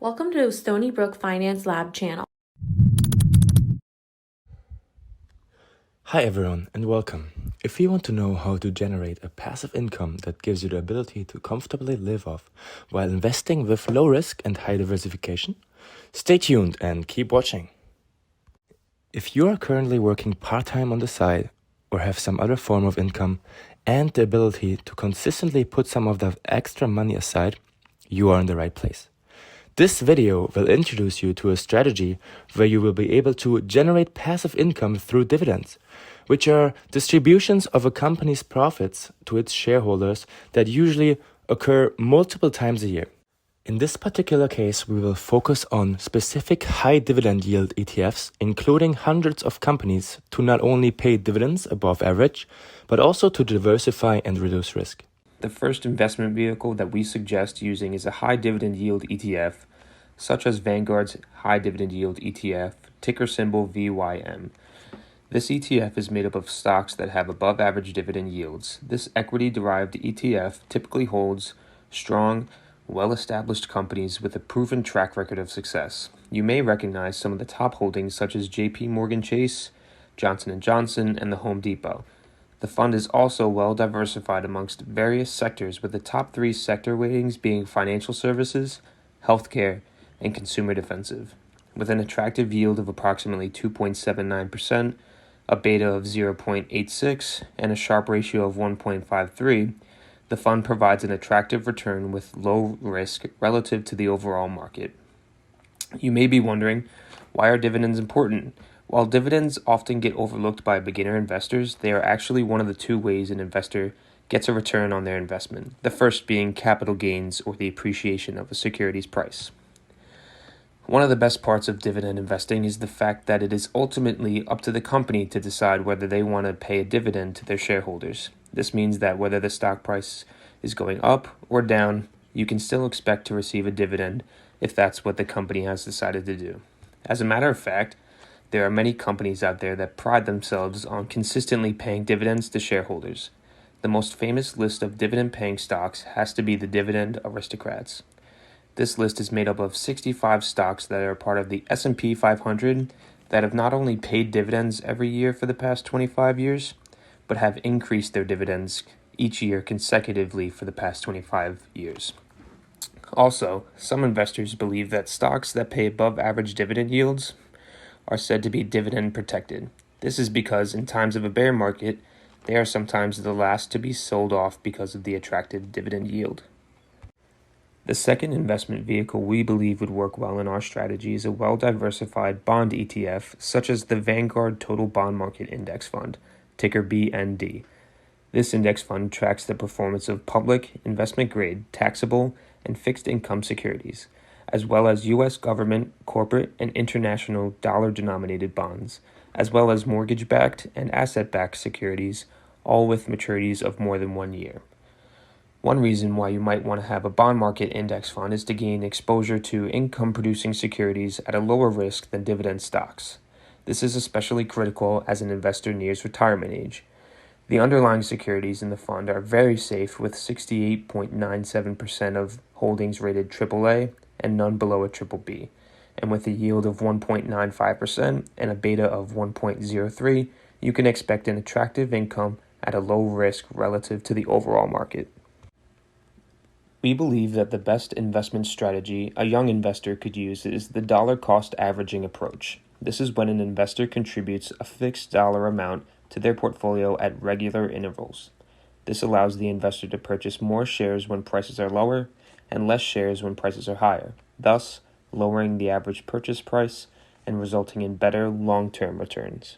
Welcome to Stony Finance Lab channel. Hi everyone and welcome. If you want to know how to generate a passive income that gives you the ability to comfortably live off while investing with low risk and high diversification, stay tuned and keep watching. If you are currently working part-time on the side or have some other form of income and the ability to consistently put some of that extra money aside, you are in the right place. This video will introduce you to a strategy where you will be able to generate passive income through dividends, which are distributions of a company's profits to its shareholders that usually occur multiple times a year. In this particular case, we will focus on specific high dividend yield ETFs, including hundreds of companies to not only pay dividends above average, but also to diversify and reduce risk. The first investment vehicle that we suggest using is a high dividend yield ETF, such as Vanguard's High Dividend Yield ETF, ticker symbol VYM. This ETF is made up of stocks that have above average dividend yields. This equity-derived ETF typically holds strong, well-established companies with a proven track record of success. You may recognize some of the top holdings such as JP Morgan Chase, Johnson & Johnson, and the Home Depot. The fund is also well diversified amongst various sectors, with the top 3 sector weightings being financial services, healthcare, and consumer defensive. With an attractive yield of approximately 2.79%, a beta of 0.86, and a Sharpe ratio of 1.53, the fund provides an attractive return with low risk relative to the overall market. You may be wondering, why are dividends important? While dividends often get overlooked by beginner investors, they are actually one of the 2 ways an investor gets a return on their investment, the first being capital gains or the appreciation of a security's price. One of the best parts of dividend investing is the fact that it is ultimately up to the company to decide whether they want to pay a dividend to their shareholders. This means that whether the stock price is going up or down, you can still expect to receive a dividend if that's what the company has decided to do. As a matter of fact, there are many companies out there that pride themselves on consistently paying dividends to shareholders. The most famous list of dividend-paying stocks has to be the Dividend Aristocrats. This list is made up of 65 stocks that are part of the S&P 500 that have not only paid dividends every year for the past 25 years, but have increased their dividends each year consecutively for the past 25 years. Also, some investors believe that stocks that pay above average dividend yields are said to be dividend protected. This is because in times of a bear market, they are sometimes the last to be sold off because of the attractive dividend yield. The second investment vehicle we believe would work well in our strategy is a well-diversified bond ETF, such as the Vanguard Total Bond Market Index Fund, ticker BND. This index fund tracks the performance of public, investment-grade, taxable, and fixed-income securities, as well as U.S. government, corporate, and international dollar-denominated bonds, as well as mortgage-backed and asset-backed securities, all with maturities of more than 1 year. One reason why you might want to have a bond market index fund is to gain exposure to income-producing securities at a lower risk than dividend stocks. This is especially critical as an investor nears retirement age. The underlying securities in the fund are very safe, with 68.97% of holdings rated AAA and none below a BBB. And with a yield of 1.95% and a beta of 1.03, you can expect an attractive income at a low risk relative to the overall market. We believe that the best investment strategy a young investor could use is the dollar cost averaging approach. This is when an investor contributes a fixed dollar amount to their portfolio at regular intervals. This allows the investor to purchase more shares when prices are lower and less shares when prices are higher, thus lowering the average purchase price and resulting in better long-term returns.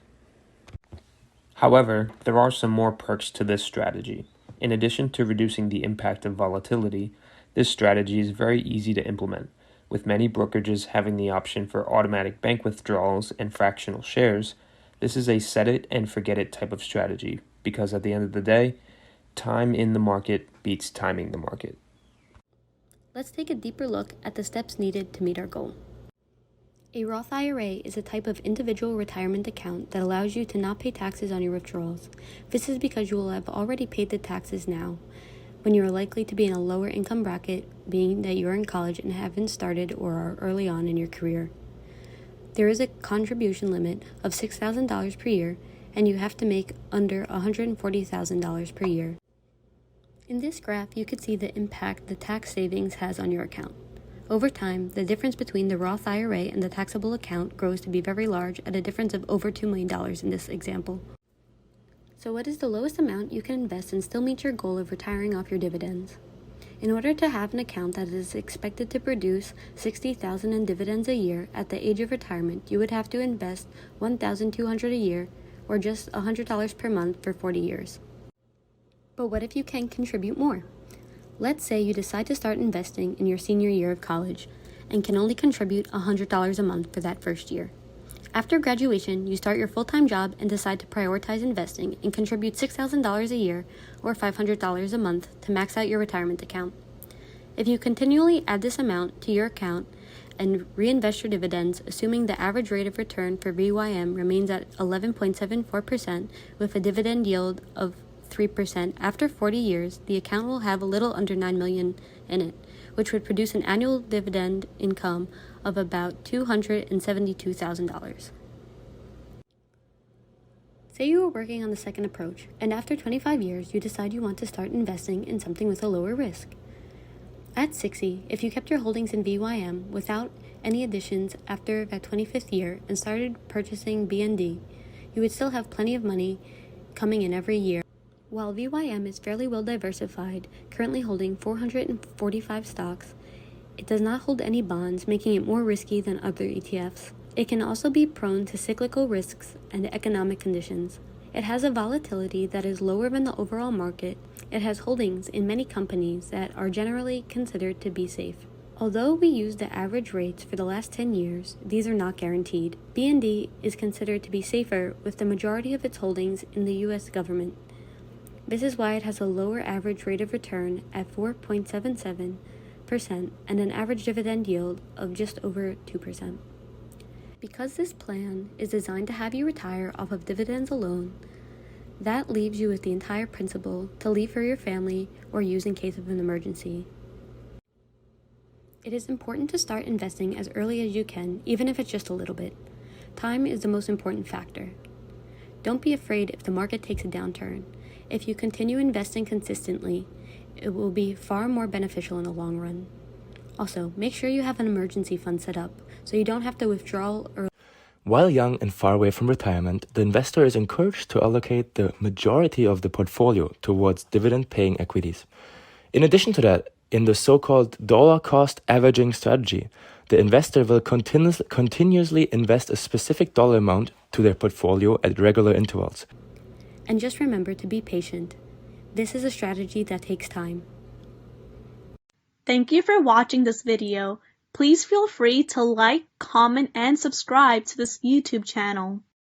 However, there are some more perks to this strategy. In addition to reducing the impact of volatility, this strategy is very easy to implement, with many brokerages having the option for automatic bank withdrawals and fractional shares. This is a set-it-and-forget-it type of strategy, because at the end of the day, time in the market beats timing the market. Let's take a deeper look at the steps needed to meet our goal. A Roth IRA is a type of individual retirement account that allows you to not pay taxes on your withdrawals. This is because you will have already paid the taxes now. when you are likely to be in a lower income bracket, being that you are in college and haven't started or are early on in your career. There is a contribution limit of $6,000 per year, and you have to make under $140,000 per year. In this graph, you can see the impact the tax savings has on your account. Over time, the difference between the Roth IRA and the taxable account grows to be very large at a difference of over $2 million in this example. So what is the lowest amount you can invest and still meet your goal of retiring off your dividends? In order to have an account that is expected to produce $60,000 in dividends a year at the age of retirement, you would have to invest $1,200 a year, or just $100 per month for 40 years. But what if you can contribute more? Let's say you decide to start investing in your senior year of college and can only contribute $100 a month for that first year. After graduation, you start your full-time job and decide to prioritize investing and contribute $6,000 a year or $500 a month to max out your retirement account. If you continually add this amount to your account and reinvest your dividends, assuming the average rate of return for VYM remains at 11.74% with a dividend yield of 3%, after 40 years, the account will have a little under $9 million in it, which would produce an annual dividend income of about $272,000. Say you are working on the second approach, and after 25 years, you decide you want to start investing in something with a lower risk. At 60, if you kept your holdings in VYM without any additions after that 25th year and started purchasing BND, you would still have plenty of money coming in every year. While VYM is fairly well diversified, currently holding 445 stocks, it does not hold any bonds, making it more risky than other ETFs. It can also be prone to cyclical risks and economic conditions. It has a volatility that is lower than the overall market. It has holdings in many companies that are generally considered to be safe. Although we use the average rates for the last 10 years, these are not guaranteed. BND is considered to be safer with the majority of its holdings in the U.S. government. This is why it has a lower average rate of return at 4.77% and an average dividend yield of just over 2%. Because this plan is designed to have you retire off of dividends alone, that leaves you with the entire principal to leave for your family or use in case of an emergency. It is important to start investing as early as you can, even if it's just a little bit. Time is the most important factor. Don't be afraid if the market takes a downturn. If you continue investing consistently, it will be far more beneficial in the long run. Also, make sure you have an emergency fund set up so you don't have to withdraw or. While young and far away from retirement, the investor is encouraged to allocate the majority of the portfolio towards dividend-paying equities. In addition to that, in the so-called dollar-cost averaging strategy, the investor will continuously invest a specific dollar amount to their portfolio at regular intervals. And just remember to be patient. This is a strategy that takes time. Thank you for watching this video. Please feel free to like, comment, and subscribe to this YouTube channel.